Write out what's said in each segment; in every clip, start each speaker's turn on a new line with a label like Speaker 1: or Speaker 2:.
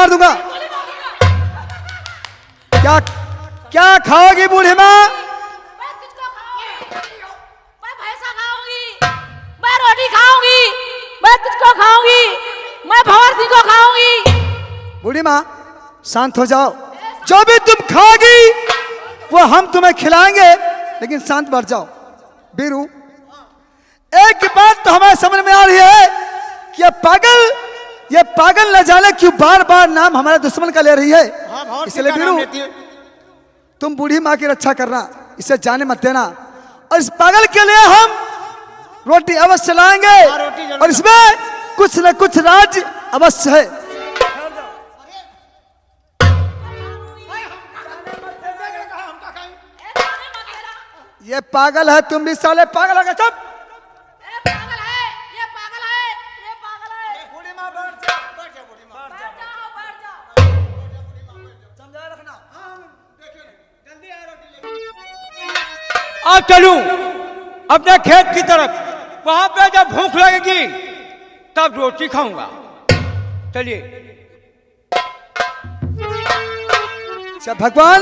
Speaker 1: मार दूंगा। क्या क्या खाओगी बूढ़ी माँ?
Speaker 2: मैं किसको खाऊंगी? मैं भैंसा खाऊंगी, मैं रोटी खाऊंगी, मैं तुझको खाऊंगी, मैं भंवर सिंह को खाऊंगी।
Speaker 1: बूढ़ी माँ शांत हो जाओ। जो भी तुम खाओगी वो हम तुम्हें खिलाएंगे, लेकिन शांत बैठ जाओ। बीरू, एक बात तो हमें समझ में आ रही है कि ये पागल न जाने क्यों बार बार नाम हमारे दुश्मन का ले रही है। इसलिए बीरू, तुम बूढ़ी माँ की रक्षा करना, इसे जाने मत देना। और इस पागल के लिए हम रोटी अवश्य लाएंगे, और इसमें कुछ न कुछ राज अवश्य है। ये पागल है, तुम भी साले पागल हो गए। चुप।
Speaker 2: पागल है, ये पागल है, ये पागल है।
Speaker 1: बूढ़ी माँ बैठ जाओ, बैठ जाओ, बूढ़ी माँ
Speaker 2: बैठ जाओ, बैठ जाओ।
Speaker 1: समझाए रखना। जल्दी आ रोटी।
Speaker 3: अब चलूं अपने खेत की तरफ, वहां पे जब भूख लगेगी तब रोटी खाऊंगा। चलिए।
Speaker 1: अच्छा भगवान,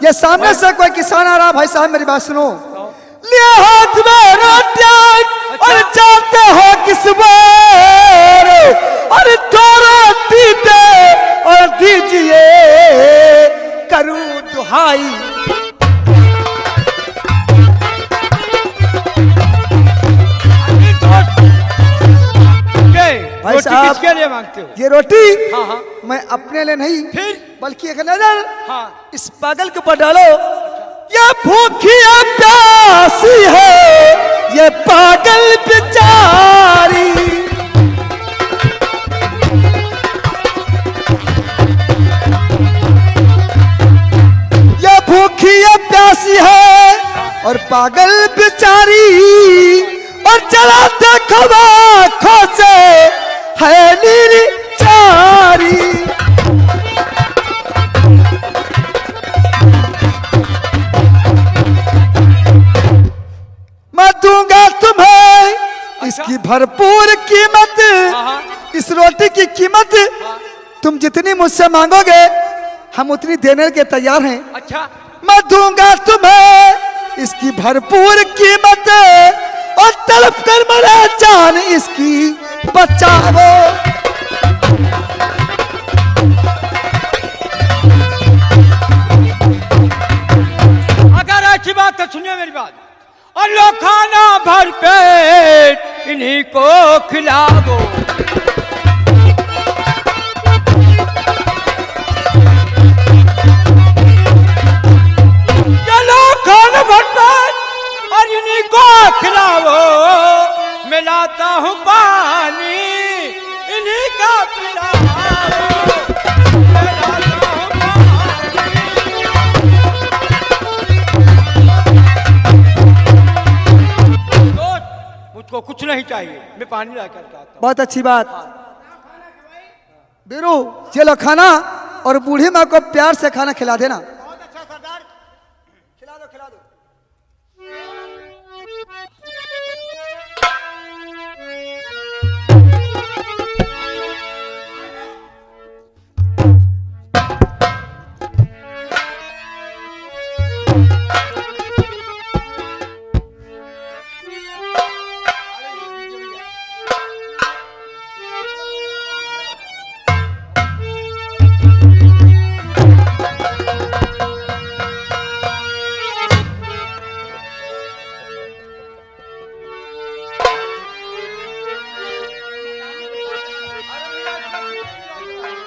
Speaker 1: ये सामने से कोई किसान आ रहा। भाई साहब मेरी बात सुनो। लिए हाथ में रोटियां और जाते हो किस बार, और दो रोटी दे और दीजिए करूं दुहाई। भाई साहब,
Speaker 3: किसके लिए मांगते हो?
Speaker 1: ये रोटी
Speaker 3: हाँ हाँ।
Speaker 1: मैं अपने लिए नहीं,
Speaker 3: फिर?
Speaker 1: बल्कि एक नजर
Speaker 3: हाँ।
Speaker 1: इस पागल के ऊपर डालो। ये भूखी है, प्यासी है ये पागल बेचारी। ये भूखी है, प्यासी है और पागल बेचारी, और चला देखो आँखों से है नीली चारी। मैं दूंगा तुम्हें इसकी भरपूर कीमत। इस रोटी की कीमत तुम जितनी मुझसे मांगोगे हम उतनी देने के तैयार हैं।
Speaker 3: अच्छा।
Speaker 1: मैं दूंगा तुम्हें इसकी भरपूर कीमत, और तड़प कर मरे जान इसकी बचाओ।
Speaker 3: अगर अच्छी बात तो सुनिए मेरी बात। और लो खाना भर पेट इन्हीं को खिलाओ। चलो खाना भर पेट और इन्हीं को खिलाओ। मिलाता हूँ पानी इन्हीं का पिलाओ। मुझको कुछ नहीं चाहिए, मैं पानी ला कर आता हूं।
Speaker 1: बहुत अच्छी बात। बीरू, ये लो खाना, और बूढ़ी माँ को प्यार से खाना खिला देना।
Speaker 3: बहुत अच्छा सरदार।
Speaker 1: खिला दो, खिला दो।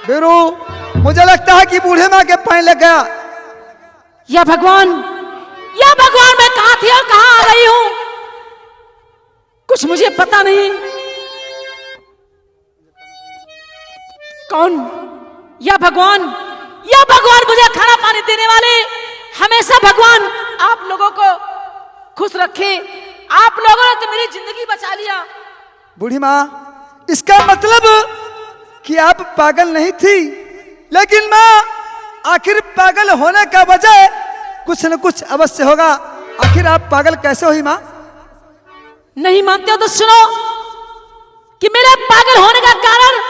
Speaker 1: बीरू, मुझे लगता है कि बूढ़े माँ के पैर लग गया।
Speaker 2: या भगवान, या भगवान, मैं कहां थी और कहां आ गई हूं, कुछ मुझे पता नहीं। कौन? या भगवान, या भगवान, मुझे खाना पानी देने वाले, हमेशा भगवान आप लोगों को खुश रखे। आप लोगों ने तो मेरी जिंदगी बचा लिया।
Speaker 1: बूढ़ी माँ, इसका मतलब कि आप पागल नहीं थी, लेकिन माँ आखिर पागल होने का वजह कुछ न कुछ अवश्य होगा। आखिर आप पागल कैसे हुई माँ?
Speaker 2: नहीं मानते हो तो सुनो कि मेरे पागल होने का कारण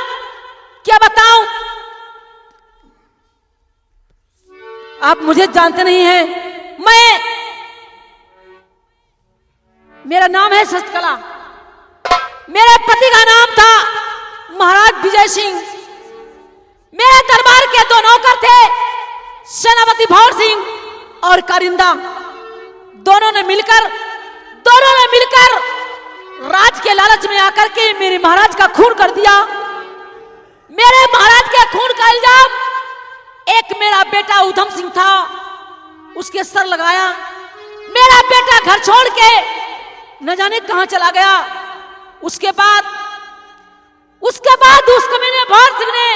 Speaker 2: क्या बताऊं। आप मुझे जानते नहीं हैं। मेरा नाम है शस्त्रकला। मेरे पति का नाम था महाराज विजय सिंह। मेरे दरबार के दो नौकर थे, सेनापति भौर सिंह और कारिंदा। दोनों ने मिलकर राज के लालच में आकर के मेरे महाराज का खून कर दिया। मेरे महाराज के खून का इल्जाम एक मेरा बेटा उधम सिंह था, उसके सर लगाया। मेरा बेटा घर छोड़ के न जाने कहां चला गया। उसके बाद उस कमीने भौर सिंह ने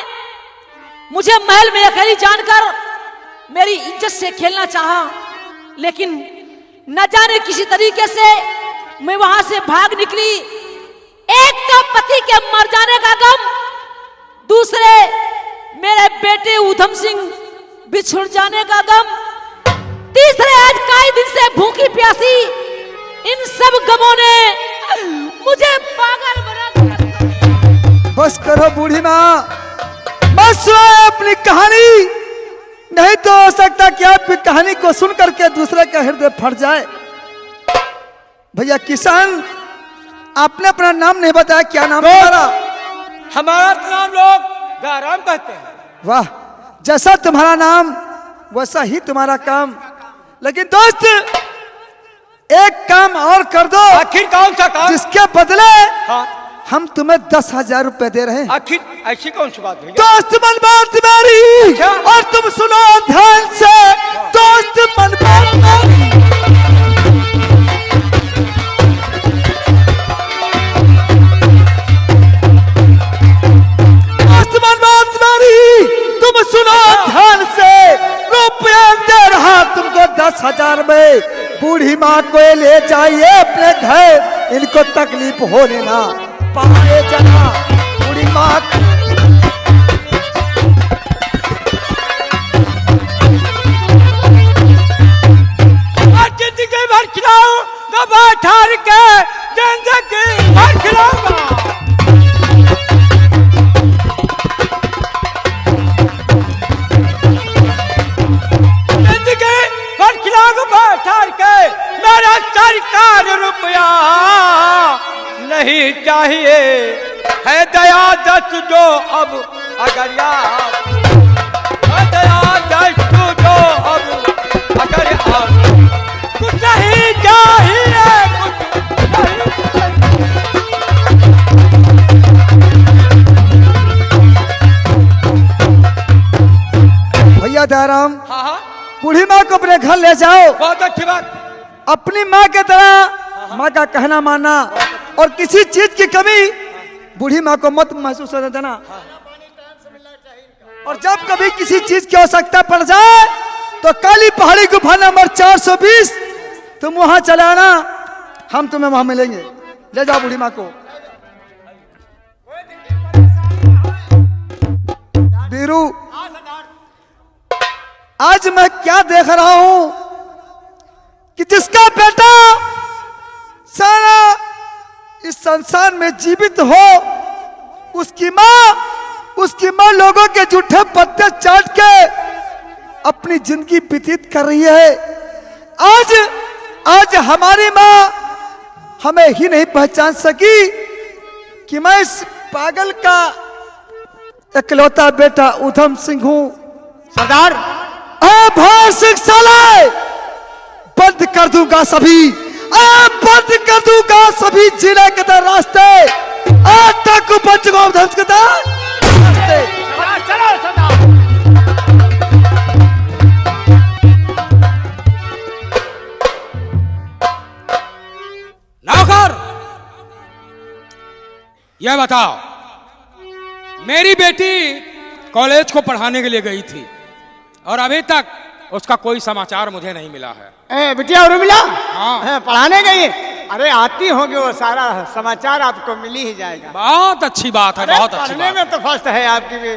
Speaker 2: मुझे महल में अकेली जानकर मेरी इज्जत से खेलना चाहा, लेकिन न जाने किसी तरीके से मैं वहां से भाग निकली। एक तो पति के मर जाने का गम, दूसरे मेरे बेटे उधम सिंह बिछुड़ जाने का गम, तीसरे आज कई दिन से भूखी प्यासी। इन सब गमों ने मुझे पागल बना दिया।
Speaker 1: बस करो बूढ़ी माँ, बस सुनाओ अपनी कहानी, नहीं तो हो सकता कि आपकी कहानी को सुन करके दूसरे का हृदय फट जाए। भैया किसान, आपने अपना नाम नहीं बताया, क्या नाम तुम्हारा?
Speaker 3: हमारा नाम लोग गाराम कहते हैं।
Speaker 1: वाह, जैसा तुम्हारा नाम वैसा ही तुम्हारा काम। लेकिन दोस्त, एक काम और कर दो।
Speaker 3: आखिर कौन सा काम?
Speaker 1: जिसके बदले
Speaker 3: हाँ।
Speaker 1: हम तुम्हें 10,000 रुपए दे रहे हैं।
Speaker 3: आखिर ऐसी कौन सी बात हुई?
Speaker 1: दोस्त मन बात मेरी,
Speaker 3: अच्छा।
Speaker 1: और तुम सुनो ध्यान से। दोस्त मन बात मेरी, दोस्त मन बात मेरी, तुम सुनो ध्यान से। रुपया दे रहा तुमको 10,000 में। बूढ़ी माँ को ले जाइए अपने घर, इनको तकलीफ होने ना पाए जना। बूढ़ी माँ
Speaker 3: जिंदगी भर खिलाऊं दबा ठार के, जिंदगी भर खिलाऊंगा। जिंदगी भर खिलाऊंगा ठार के, मेरा सरकार रुपया नहीं चाहिए। है दया दस जो अब अगर यार, है दया दस जो अब अगर यार, कुछ नहीं चाहिए, कुछ नहीं चाहिए।
Speaker 1: भैया दयाराम,
Speaker 3: हाँ हाँ,
Speaker 1: बूढ़ी माँ को अपने घर ले जाओ।
Speaker 3: बहुत अच्छी बात।
Speaker 1: अपनी माँ के तरह माँ का कहना मानना, और किसी चीज की कमी बूढ़ी माँ को मत महसूस होने देना। और जब कभी किसी चीज की आवश्यकता पड़ जाए तो काली पहाड़ी गुफा नंबर 420 तुम वहां चले आना, हम तुम्हें वहां मिलेंगे। ले जाओ बूढ़ी माँ को। बीरू, आज मैं क्या देख रहा हूं कि जिसका बेटा सारा इस संसार में जीवित हो, उसकी माँ लोगों के जूठे पत्ते चाट के अपनी जिंदगी व्यतीत कर रही है। आज हमारी माँ हमें ही नहीं पहचान सकी कि मैं इस पागल का इकलौता बेटा उधम सिंह हूं।
Speaker 3: सरदार,
Speaker 1: भौर सिंह साले, बंद कर दूंगा सभी, बंद कर दूंगा सभी जिले के दर रास्ते। आज तक बच चुका हूं उधम के दर रास्ते।
Speaker 3: चलो सरदार।
Speaker 4: नौकर, यह बताओ, मेरी बेटी कॉलेज को पढ़ाने के लिए गई थी और अभी तक उसका कोई समाचार मुझे नहीं मिला है।
Speaker 5: बिटिया उर्मिला?
Speaker 4: हाँ।
Speaker 5: पढ़ाने गई? अरे आती होगी, वो सारा समाचार आपको मिल ही जाएगा।
Speaker 4: बहुत अच्छी बात है,
Speaker 5: अरे
Speaker 4: बहुत अच्छी
Speaker 5: पढ़ने
Speaker 4: बात।
Speaker 5: में तो फर्स्ट है आपकी भी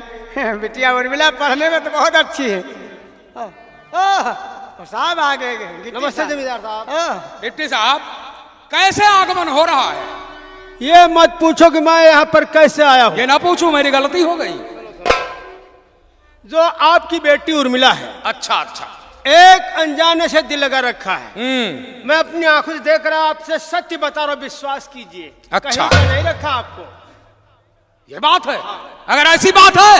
Speaker 5: बिटिया उर्मिला, पढ़ने में तो बहुत अच्छी है। साहब आ गए।
Speaker 6: नमस्ते जमींदार साहब।
Speaker 4: डिप्टी साहब, कैसे आगमन हो रहा है?
Speaker 6: ये मत पूछो कि मैं यहाँ पर कैसे आया हूँ।
Speaker 4: ये ना पूछूं, मेरी गलती हो गई।
Speaker 6: जो आपकी बेटी उर्मिला है,
Speaker 4: अच्छा अच्छा,
Speaker 6: एक अनजाने से दिल लगा रखा है। मैं अपनी आंखों से देख रहा, आपसे सत्य बता रहा हूं, विश्वास कीजिए।
Speaker 4: अच्छा।
Speaker 6: कहीं का नहीं रखा आपको।
Speaker 4: ये बात है? अगर ऐसी बात है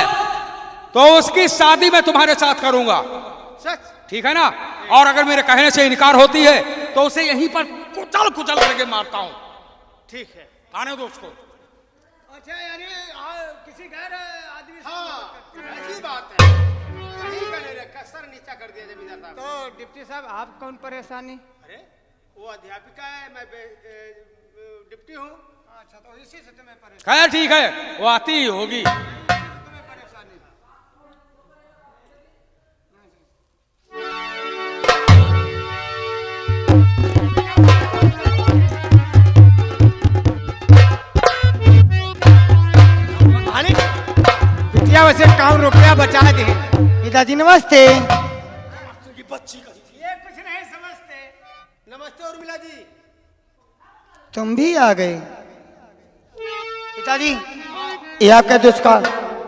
Speaker 4: तो उसकी शादी मैं तुम्हारे साथ करूंगा,
Speaker 6: सच?
Speaker 4: ठीक है ना? और अगर मेरे कहने से इनकार होती है तो उसे यहीं पर कुचल कुचल करके मारता हूं।
Speaker 6: ठीक है।
Speaker 4: आने दो उसको।
Speaker 6: अच्छा, यानी किसी गैर आदमी से ऐसी बात है, कहीं का नहीं रखा, सर नीचा कर दिया जमींदार साहब।
Speaker 5: तो डिप्टी साहब आप कौन परेशानी?
Speaker 6: अरे वो अध्यापिका है, मैं डिप्टी हूँ। अच्छा, तो इसी से तुम्हें परेशानी।
Speaker 4: खैर ठीक है, वो आती ही होगी।
Speaker 6: तुम्हें परेशानी। बिटिया वैसे काम रुपया बचा दे।
Speaker 5: पिताजी नमस्ते।
Speaker 6: ये कुछ नहीं समझते। नमस्ते उर्मिला जी।
Speaker 5: तुम भी आ गए। पिताजी ये आपका दोस्त का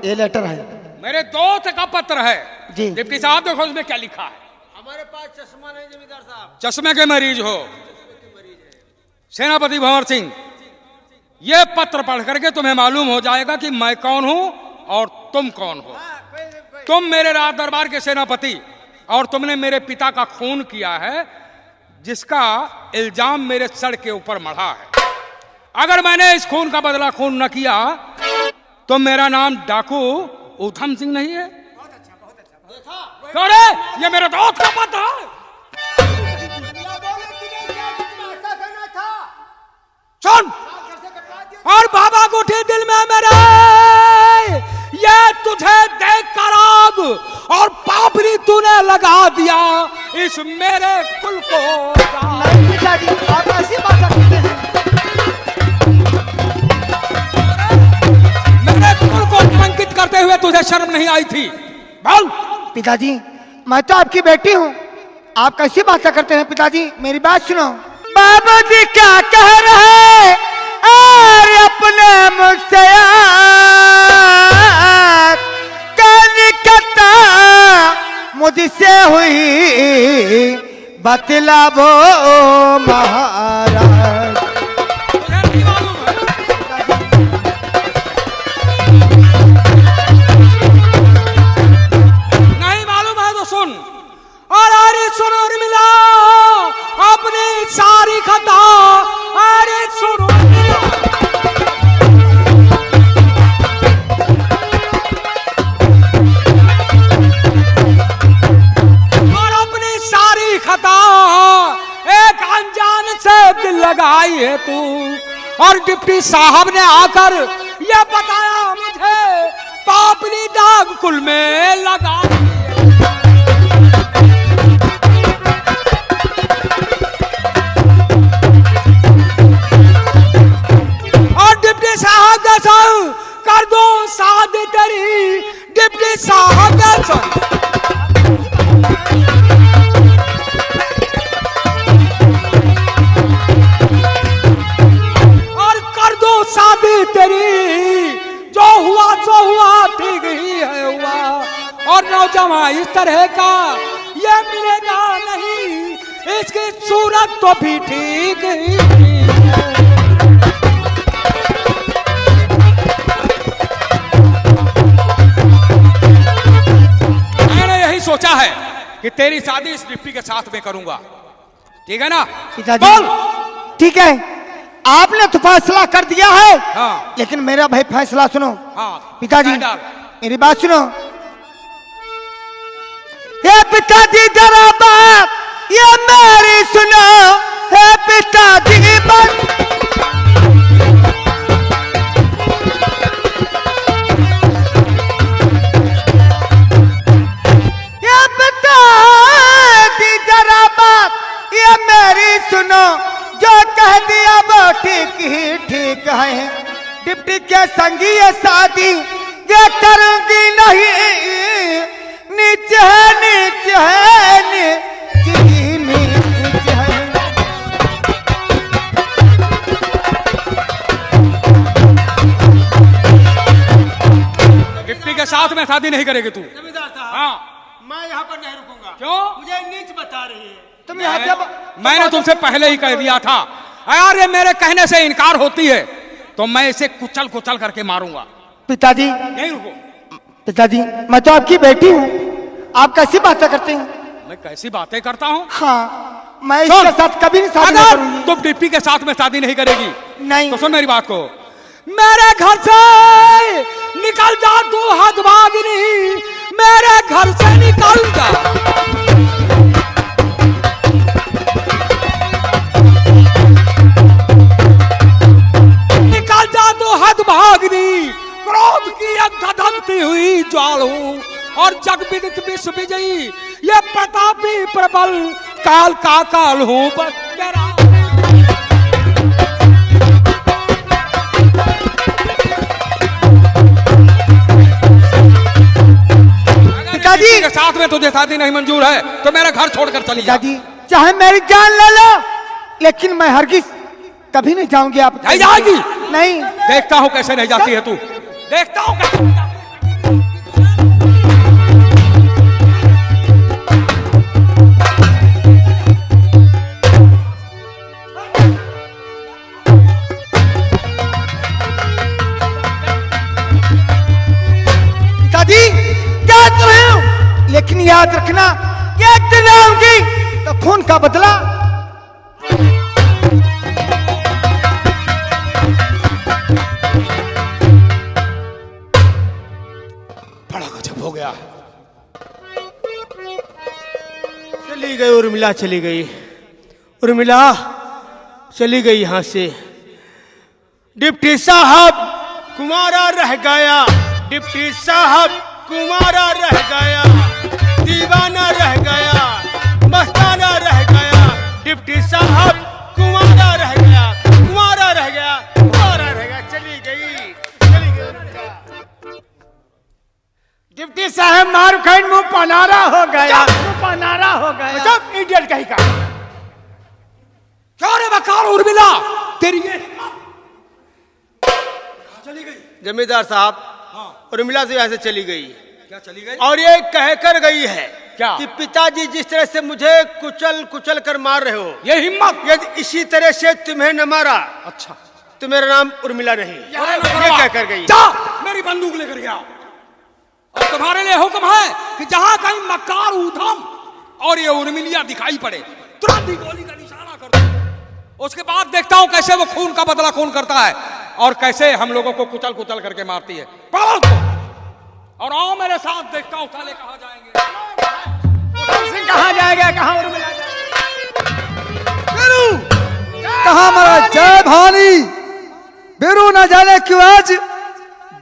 Speaker 5: ये लेटर है।
Speaker 4: मेरे दोस्त का पत्र है
Speaker 5: जी।
Speaker 4: डिप्टी साहब, देखो उसमें क्या लिखा है।
Speaker 6: हमारे पास चश्मा नहीं जमींदार साहब।
Speaker 4: चश्मे के मरीज हो सेनापति भंवर सिंह, ये पत्र पढ़ करके तुम्हें मालूम हो जाएगा कि मैं कौन हूं और तुम कौन हो। तुम मेरे राज दरबार के सेनापति और तुमने मेरे पिता का खून किया है, जिसका इल्जाम मेरे सर के ऊपर मढ़ा है। अगर मैंने इस खून का बदला खून न किया तो मेरा नाम डाकू ऊधम सिंह नहीं है। क्यों रे? ये मेरे दोस्त का पत्र है। सुन, और बाबा गुठी दिल में मेरे, ये तुझे देख कर आग और पापड़ी तूने लगा दिया इस मेरे कुल को।
Speaker 5: नहीं पिताजी, आप ऐसी बात करते हैं।
Speaker 4: मेरे कुल को कलंकित करते हुए तुझे शर्म नहीं आई थी? बोल।
Speaker 5: पिताजी मैं तो आपकी बेटी हूँ, आप कैसी बातें करते हैं? पिताजी मेरी बात सुनो। बाबा जी क्या कह रहे और अपने मुझसे कलकत्ता मुझसे हुई बतलावो महाराज।
Speaker 4: तुझे नहीं मालूम है? नहीं मालूम है तो सुन। और अरे सुनो मिला अपनी सारी खता, अरे सुनो और अपनी सारी खता एक अनजान से दिल लगाई है तू। और डिप्टी साहब ने आकर ये बताया मुझे, पापनी दाग कुल में लगा दी। और डिप्टी साहब दर्शन कर दो शादी तेरी, डिप्टी साहब दर्शन। और कर दो शादी तेरी, जो हुआ सो हुआ, ठीक ही है हुआ। और नौजवान इस तरह का ये मिलेगा नहीं, इसकी सूरत तो भी ठीक ही ठीक है। मैंने यही सोचा है कि तेरी शादी इस डिप्टी के साथ में करूंगा, ठीक है ना?
Speaker 5: पिताजी
Speaker 4: बोल।
Speaker 5: ठीक है, आपने तो फैसला कर दिया है।
Speaker 4: हाँ।
Speaker 5: लेकिन मेरा भाई फैसला सुनो।
Speaker 4: हाँ
Speaker 5: पिताजी
Speaker 4: डाल।
Speaker 5: मेरी बात सुनो। हे पिताजी जरा बात ये मेरी सुनो। हे पिताजी बात ये पिताजी जरा बात ये मेरी सुनो। जो कह दिया वो ठीक ही ठीक है। डिप्टी के संगी ये शादी ये करूंगी नहीं। नीचे है नीचे है नीचे ही नीचे है।
Speaker 4: डिप्टी के साथ में शादी नहीं करेगी तू? हाँ।
Speaker 6: मैं यहाँ पर नहीं रुकूंगा।
Speaker 4: क्यों?
Speaker 6: मुझे नीच बता रही है।
Speaker 5: तुम यहाँ से
Speaker 4: मैंने तुमसे पहले ही कह दिया था, यार ये मेरे कहने से इनकार होती है तो मैं इसे कुचल कुचल करके मारूंगा।
Speaker 5: पिताजी,
Speaker 4: यहीं रुको।
Speaker 5: पिताजी, मैं तो आपकी बेटी हूँ, आप कैसी बातें करते हैं?
Speaker 4: मैं कैसी बातें करता हूँ?
Speaker 5: हाँ, मैं
Speaker 4: सुन,
Speaker 5: इसके साथ कभी नहीं शादी नहीं
Speaker 4: अगर
Speaker 5: करूंगी।
Speaker 4: तुम डिप्टी के साथ में शादी नहीं करेगी
Speaker 5: नहीं।
Speaker 4: तो सुन मेरी बात को, मेरे घर से निकल जा तू हदभागिनी, मेरे घर से निकल जा। निकल जा तू हदभागिनी, क्रोध की एक धधकती हुई ज्वाल हूं और जग विदित विश्व विजयी, ये प्रतापी प्रबल काल का काल हूं बकरा।
Speaker 5: पिताजी
Speaker 4: के साथ में तुझे शादी नहीं मंजूर है तो मेरा घर छोड़कर चली जा।
Speaker 5: पिताजी, चाहे मेरी जान ले लो, लेकिन मैं हरगिज कभी नहीं जाऊंगी आप।
Speaker 4: नहीं जाएगी?
Speaker 5: नहीं।
Speaker 4: देखता हूं कैसे नहीं जाती है तू, देखता हूं कैसे नहीं जाती है।
Speaker 5: पिताजी, याद तो रहे हो, लेकिन याद रखना, एक दिन आऊंगी तो खून का बदला।
Speaker 4: बड़ा गजब हो गया।
Speaker 6: चली गई उर्मिला, चली गई उर्मिला, चली गई यहाँ से। डिप्टी साहब कुमारा रह गया, डिप्टी साहब कुमारा रह गया, दीवाना रह गया, मस्ताना रह गया, डिप्टी साहब कुमारा रह गया, कुमारा रह गया, कुमारा रह गया। चली गई, चली गई उर्मिला। डिप्टी साहब मार खाई मुंह पनारा हो गया, मुंह पनारा हो गया। जब इडियट कहीं का
Speaker 4: क्या रे बकार उर्मिला, तेरी ये चली गई?
Speaker 6: जमींदार साहब, उर्मिला से यहाँ से चली गई।
Speaker 4: क्या चली गई?
Speaker 6: और ये कह कर गई है
Speaker 4: क्या?
Speaker 6: कि पिताजी जिस तरह से मुझे कुचल कुचल कर मार रहे हो,
Speaker 4: ये हिम्मत?
Speaker 6: यदि इसी तरह से तुम्हें न मारा
Speaker 4: अच्छा,
Speaker 6: तो मेरा नाम उर्मिला नहीं। ये कह कर गई।
Speaker 4: जा मेरी बंदूक लेकर गया और तुम्हारे लिए हुक्म है कि जहां कहीं मक्कार ऊधम और ये उर्मिलिया दिखाई पड़े तुरंत ही गोली का निशाना कर दो। उसके बाद देखता हूं कैसे वो खून का बदला खून करता है और कैसे हम लोगों को कुचल कुचल करके मारती है। पकड़ो उसको और आओ मेरे साथ, देखता हूं साले कहां जाएंगे।
Speaker 6: कहाँ जाएगा, कहाँ उर्मिला
Speaker 1: कहा हमारा जय भानी बेरू, ना जाने क्यों आज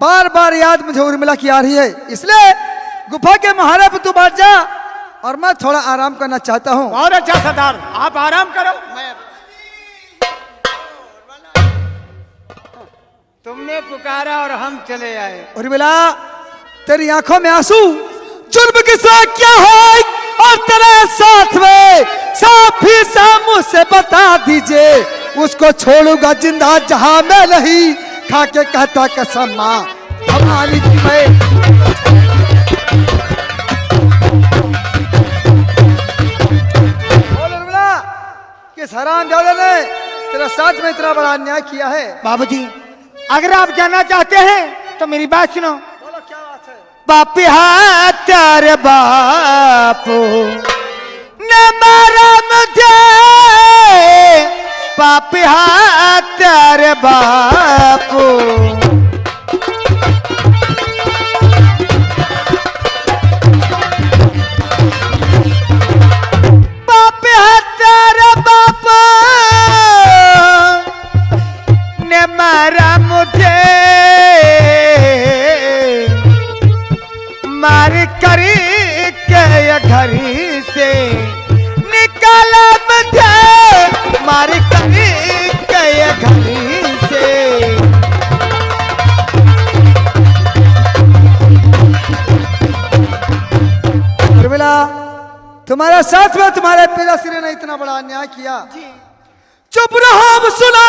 Speaker 1: बार बार याद मुझे उर्मिला की आ रही है, इसलिए गुफा के महारे पे तू बैठ जा और मैं थोड़ा आराम करना चाहता हूँ।
Speaker 6: बहुत अच्छा सरदार, आप आराम करो। तुमने पुकारा और हम चले आए।
Speaker 1: उर्मिला, तेरी आंखों में आंसू, जुर्म किसका क्या है और तेरे साथ में साफ ही साफ मुझसे बता दीजिए, उसको छोड़ूंगा जिंदा जहां मैं नहीं, खा के कहता कसम मां हमारी की मैं। बोल उर्मिला, किस हराम जाले ने तेरे साथ में इतना बड़ा अन्याय किया है?
Speaker 5: बाबूजी, अगर आप जानना चाहते हैं तो मेरी बात सुनो।
Speaker 1: बोलो क्या बात है?
Speaker 5: बाप हाथ तेरे बापू न मारा मुझे, बाप हाथ तेरे बापू बाप हाथ तेरे बापू ने मारा मुझे, मार करी के घरी से निकाला मुझे, मार करी के घरी से।
Speaker 1: उर्मिला, तुम्हारे साथ में तुम्हारे पिताश्री ने इतना बड़ा अन्याय किया। चुप रहो, सुनो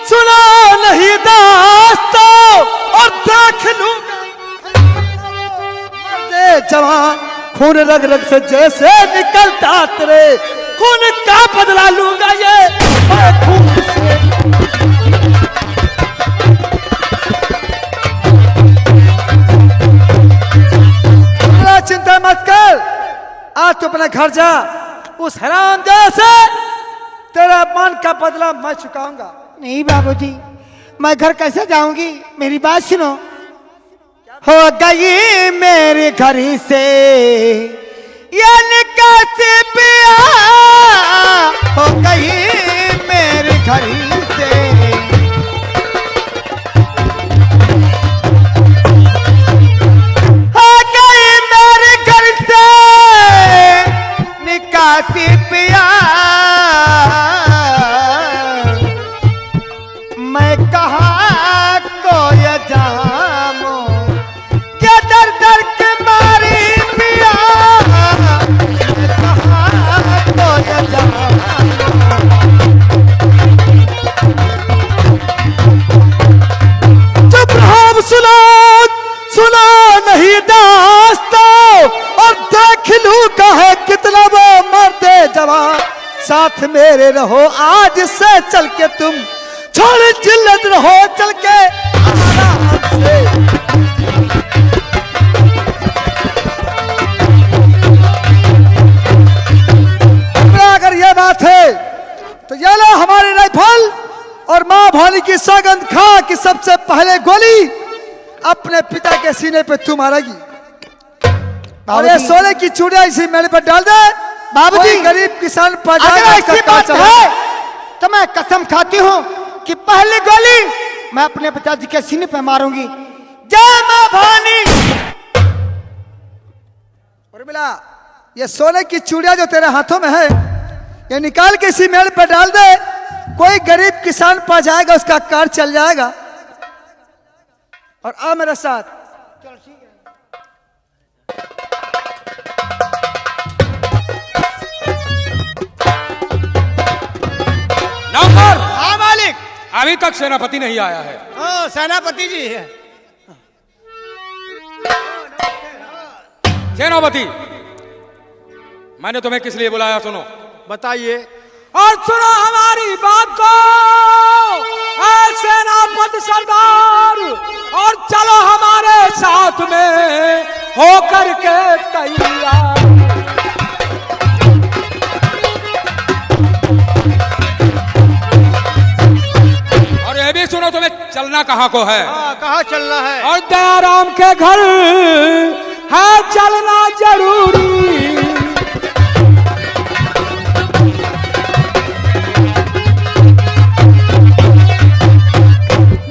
Speaker 1: सुनो नहीं दास्तां और देख लूंगा मर्दे जवान खून रग रग से जैसे निकलता तेरे खून का बदला लूंगा ये मैं खून से। चिंता मत कर, आज तू अपने घर जा, उस हराम जैसे तेरा मन का बदला मैं चुकाऊंगा।
Speaker 5: नहीं बाबूजी, मैं घर कैसे जाऊंगी? मेरी बात सुनो। हो गई मेरे घर से ये निकासी पिया, हो गई मेरे घर से। हो गई मेरे घर से निकासी पिया, मैं कहाँ को ये जामो क्या दर दर के मारी पिया, मैं कहाँ को ये जामो।
Speaker 1: चुप रहो, सुना नहीं दास्ता, और देख लू कहे कितना वो मरते जवान। साथ मेरे रहो आज से चल के, तुम छोड़ जिल्लत रहो चल के आराम से। अगर ये बात है तो ये लो हमारी राइफल, और माँ भोली की सौगंध खा कि सबसे पहले गोली अपने पिता के सीने पे तू मारेगी। और ये सोने की चूड़िया इसी मेले पर डाल दे। बाबूजी, गरीब किसान
Speaker 5: अगर ऐसी बात है तो मैं कसम खाती हूँ कि पहली गोली मैं अपने पिताजी के सीने पे मारूंगी। जय माँ भवानी।
Speaker 1: उर्मिला, ये सोने की चूड़िया जो तेरे हाथों में है, ये निकाल के इसी मेल पे डाल दे। कोई गरीब किसान पा जाएगा, उसका कार चल जाएगा। और आ मेरे साथ।
Speaker 4: नौकर,
Speaker 6: हाँ मालिक।
Speaker 4: अभी तक सेनापति नहीं आया है।
Speaker 6: हाँ सेनापति जी है।
Speaker 4: सेनापति, मैंने तुम्हें किस लिए बुलाया सुनो।
Speaker 6: बताइए।
Speaker 3: और सुनो हमारी बात को ऐ सेनापति सरदार, और चलो हमारे साथ में होकर के तैयार।
Speaker 4: और ये भी सुनो, तुम्हें चलना कहाँ को है?
Speaker 6: हाँ, कहाँ चलना है?
Speaker 3: और दयाराम के घर है चलना जरूरी।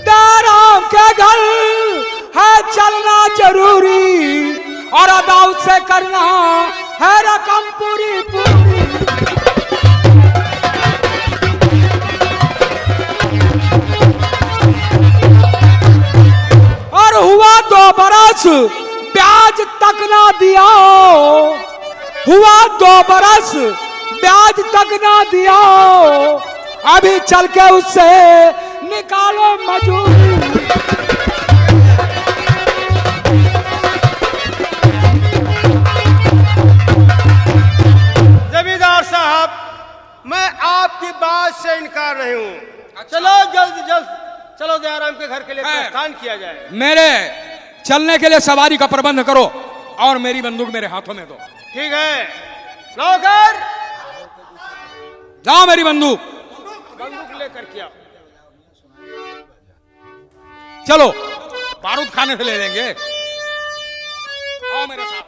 Speaker 3: दयाराम के घर है चलना जरूरी, और अदाउत से करना है रकम पूरी पूरी। और हुआ 2 बरस ब्याज तक ना दिया, हुआ 2 बरस ब्याज तक ना दिया, अभी चल के उससे निकालो मजूरी।
Speaker 6: जमींदार साहब, मैं आपकी बात से इनकार नहीं हूँ। चलो जल्द जल्द चलो, दयाराम के घर के लिए प्रस्थान किया जाए।
Speaker 4: मेरे चलने के लिए सवारी का प्रबंध करो, और मेरी बंदूक मेरे हाथों में दो।
Speaker 6: ठीक है नौकर,
Speaker 4: जाओ मेरी बंदूक
Speaker 6: लेकर के आओ।
Speaker 4: चलो, बारूद खाने से ले लेंगे। आओ मेरे साथ।